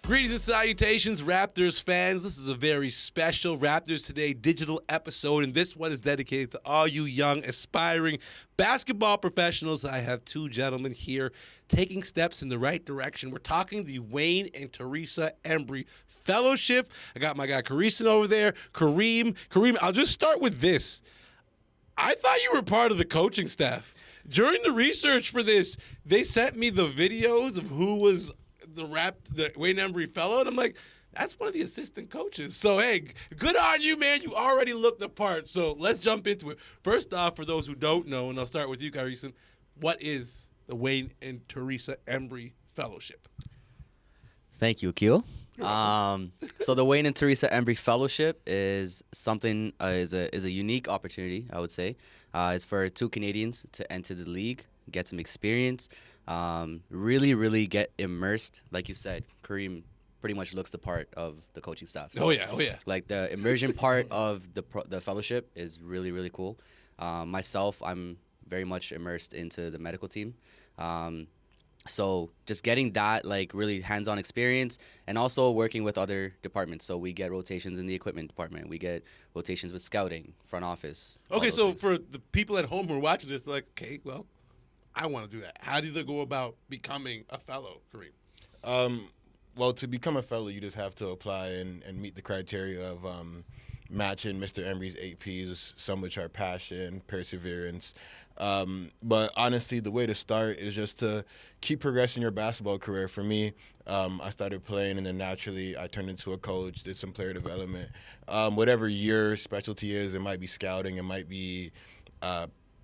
Greetings and salutations, Raptors fans. This is a very special Raptors Today digital episode, and this one is dedicated to all you young, aspiring basketball professionals. I have two gentlemen here taking steps in the right direction. We're talking the Wayne and Theresa Embry Fellowship. I got my guy Kareem over there. Kareem, I'll just start with this. I thought you were part of the coaching staff. During the research for this, they sent me the videos of who was the Wayne Embry fellow, and I'm like, that's one of the assistant coaches. So, hey, good on you, man. You already looked the part. So let's jump into it. First off, for those who don't know, and I'll start with you, Kareem, what is the Wayne and Theresa Embry Fellowship? Thank you, Akil. So the Wayne and Theresa Embry Fellowship is something is a unique opportunity, I would say. It's for two Canadians to enter the league, get some experience, really get immersed. Like you said, Kareem pretty much looks the part of the coaching staff. So, Oh yeah. Like the immersion part of the fellowship is really cool. Myself, I'm very much immersed into the medical team. So just getting that like really hands-on experience, and also working with other departments. So we get rotations in the equipment department. We get rotations with scouting, front office. Okay, so for the people at home who are watching this, they're like, okay, well, I want to do that. How do they go about becoming a fellow, Kareem? Well, to become a fellow, you just have to apply and meet the criteria of matching Mr. Embry's 8 Ps, some which are passion, perseverance. But honestly, the way to start is just to keep progressing your basketball career. For me, I started playing, and then naturally I turned into a coach, did some player development. Whatever your specialty is, it might be scouting, it might be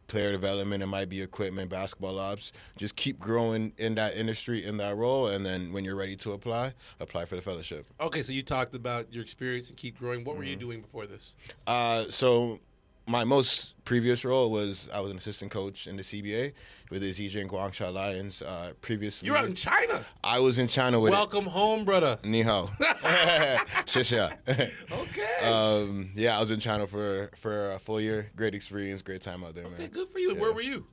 player development, it might be equipment, basketball ops. Just keep growing in that industry, in that role, and then when you're ready to apply for the fellowship. Okay, so you talked about your experience and keep growing. What were you doing before this? So my most previous role was I was an assistant coach in the CBA with the Zhejiang Guangxia Lions. Previously, You're out in China. I was in China with Welcome home, brother. Ni hao. Xie Okay. Yeah, I was in China for a full year. Great experience, great time out there, Okay, man. good for you. And where were you?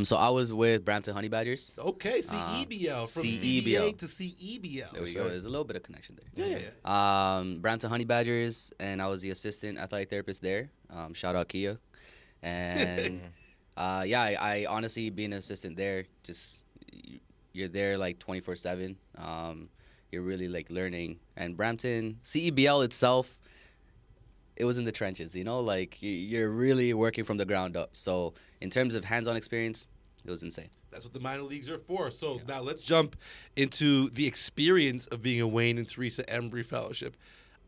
So I was with Brampton Honey Badgers. Okay, CEBL. From CEBL. CBA to CEBL. There we go. There's a little bit of connection there. Yeah. Brampton Honey Badgers, and I was the assistant athletic therapist there. Shout out Kia. And I honestly, being an assistant there, just you're there like 24/7. You're really like learning. And Brampton CEBL itself, it was in the trenches, like you're really working from the ground up. So in terms of hands-on experience, it was insane. That's what the minor leagues are for. So now let's jump into the experience of being a Wayne and Theresa Embry Fellowship.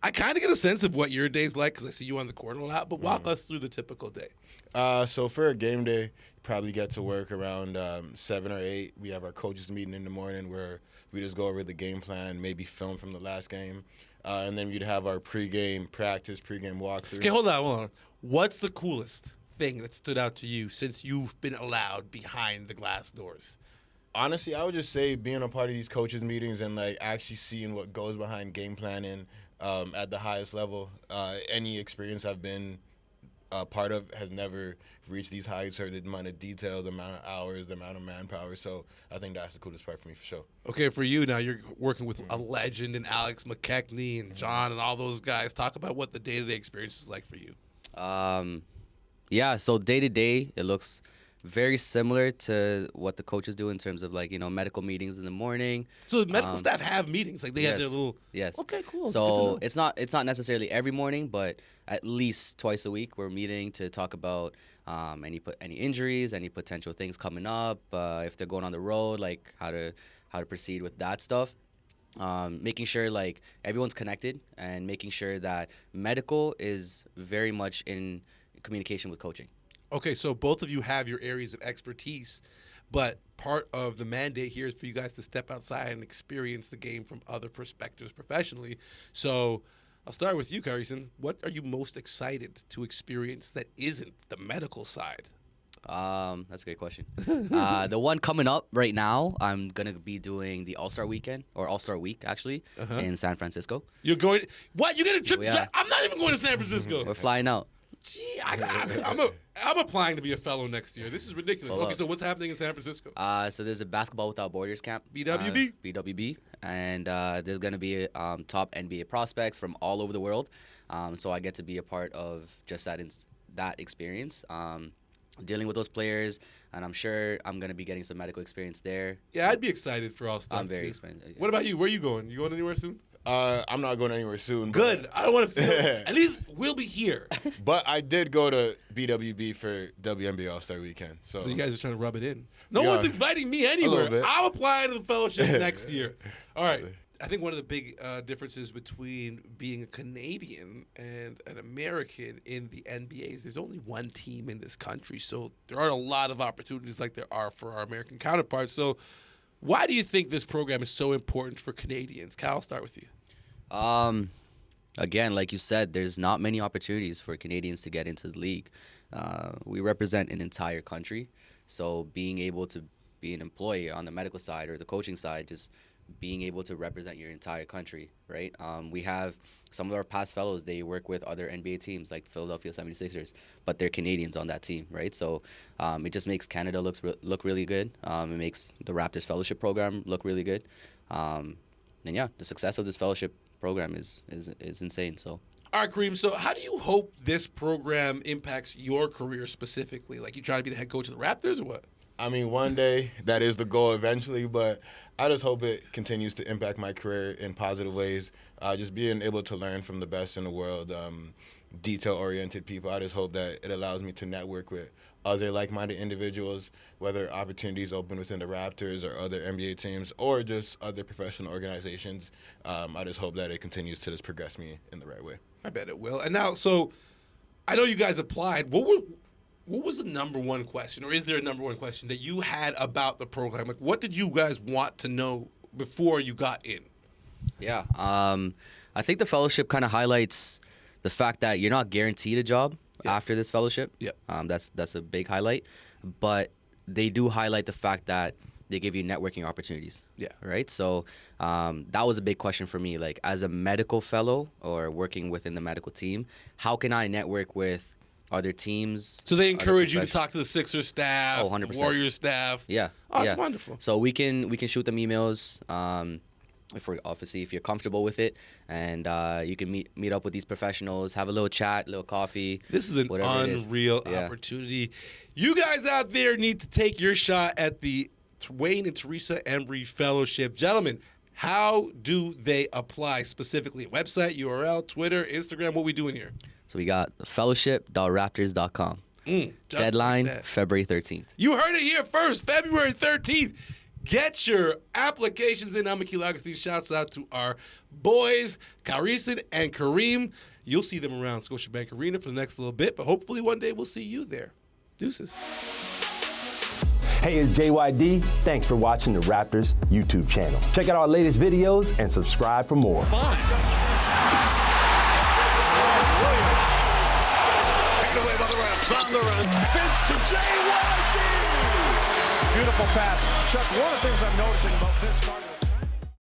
I kind of get a sense of what your day's like because I see you on the court a lot, but walk us through the typical day. So for a game day, you probably get to work around 7 or 8. We have our coaches meeting in the morning where we just go over the game plan, maybe film from the last game. And then we'd have our pregame practice, pregame walkthrough. Okay, hold on. What's the coolest thing that stood out to you since you've been allowed behind the glass doors? Honestly, I would just say being a part of these coaches meetings and like actually seeing what goes behind game planning at the highest level. Any experience I've been part of has never reached these heights, or the amount of detail, the amount of hours, the amount of manpower. So I think that's the coolest part for me for sure. Okay, for you now, you're working with a legend and Alex McKechnie and John and all those guys. Talk about what the day-to-day experience is like for you. So day-to-day, it looks very similar to what the coaches do in terms of like, medical meetings in the morning. So the medical staff have meetings, like they have their little. Yes. Okay, cool. So it's not necessarily every morning, but at least twice a week we're meeting to talk about any injuries, any potential things coming up, if they're going on the road, like how to proceed with that stuff. Making sure like everyone's connected, and making sure that medical is very much in communication with coaching. Okay, so both of you have your areas of expertise, but part of the mandate here is for you guys to step outside and experience the game from other perspectives professionally. So I'll start with you, Kareem. What are you most excited to experience that isn't the medical side? That's a great question. The one coming up right now, I'm going to be doing the All-Star Weekend, or All-Star Week, actually, in San Francisco. You're going – what? You get a trip to – I'm not even going to San Francisco. We're flying out. Gee, I'm a I'm applying to be a fellow next year. This is ridiculous. Full Okay, up. so what's happening in San Francisco? So there's a Basketball Without Borders camp. BWB? BWB. And there's going to be top NBA prospects from all over the world. So I get to be a part of just that experience. Dealing with those players, and I'm sure I'm going to be getting some medical experience there. Yeah, I'd be excited for all stuff. I'm very too. excited. Yeah. What about you? Where are you going? You going anywhere soon? I'm not going anywhere soon. Good. I don't want to feel. At least we'll be here. But I did go to BWB for WNBA All-Star Weekend. So So you guys are trying to rub it in. No Yeah. one's inviting me anywhere. bit. I'm applying to the fellowship next year. All right. I think one of the big differences between being a Canadian and an American in the NBA is there's only one team in this country. So there aren't a lot of opportunities like there are for our American counterparts. So why do you think this program is so important for Canadians? Kyle, I'll start with you. Again, like you said, there's not many opportunities for Canadians to get into the league. We represent an entire country, so being able to be an employee on the medical side or the coaching side, just being able to represent your entire country, right? We have some of our past fellows, they work with other NBA teams like the Philadelphia 76ers, but they're Canadians on that team, right? So it just makes Canada look really good. It makes the Raptors Fellowship Program look really good. And yeah, the success of this fellowship program is insane. So, All right, Kareem, so how do you hope this program impacts your career specifically? Like, you trying to be the head coach of the Raptors or what? I mean, one day that is the goal eventually, but I just hope it continues to impact my career in positive ways. Just being able to learn from the best in the world, detail-oriented people. I just hope that it allows me to network with other like-minded individuals, whether opportunities open within the Raptors or other NBA teams or just other professional organizations. I just hope that it continues to just progress me in the right way. I bet it will. And now, so I know you guys applied. What was the number one question, or is there a number one question that you had about the program? Like, what did you guys want to know before you got in? yeah, I think the fellowship kind of highlights the fact that you're not guaranteed a job after this fellowship. Yep. That's a big highlight. But they do highlight the fact that they give you networking opportunities. Yeah. Right? So that was a big question for me. Like, as a medical fellow or working within the medical team, how can I network with other teams? So they encourage you to professionals? talk to the Sixers staff, 100%. the Warriors staff. Yeah. Oh, that's yeah. wonderful. So we can shoot them emails. If you're comfortable with it, and you can meet up with these professionals, have a little chat, a little coffee. This is an whatever it is. unreal Yeah. opportunity. You guys out there need to take your shot at the Wayne and Theresa Embry Fellowship. Gentlemen, how do they apply specifically? Website, URL, Twitter, Instagram, what we doing here? So we got fellowship.raptors.com. Just Deadline like that. February 13th. You heard it here first, February 13th. Get your applications in. I'm Akil Augustine. Shouts out to our boys, Karisin and Kareem. You'll see them around Scotiabank Arena for the next little bit, but hopefully one day we'll see you there. Deuces. Hey, it's JYD. Thanks for watching the Raptors YouTube channel. Check out our latest videos and subscribe for more. Taken away by the Rams. On the run. Fits to JYD. Beautiful pass. Chuck, one of the things I'm noticing about this starter.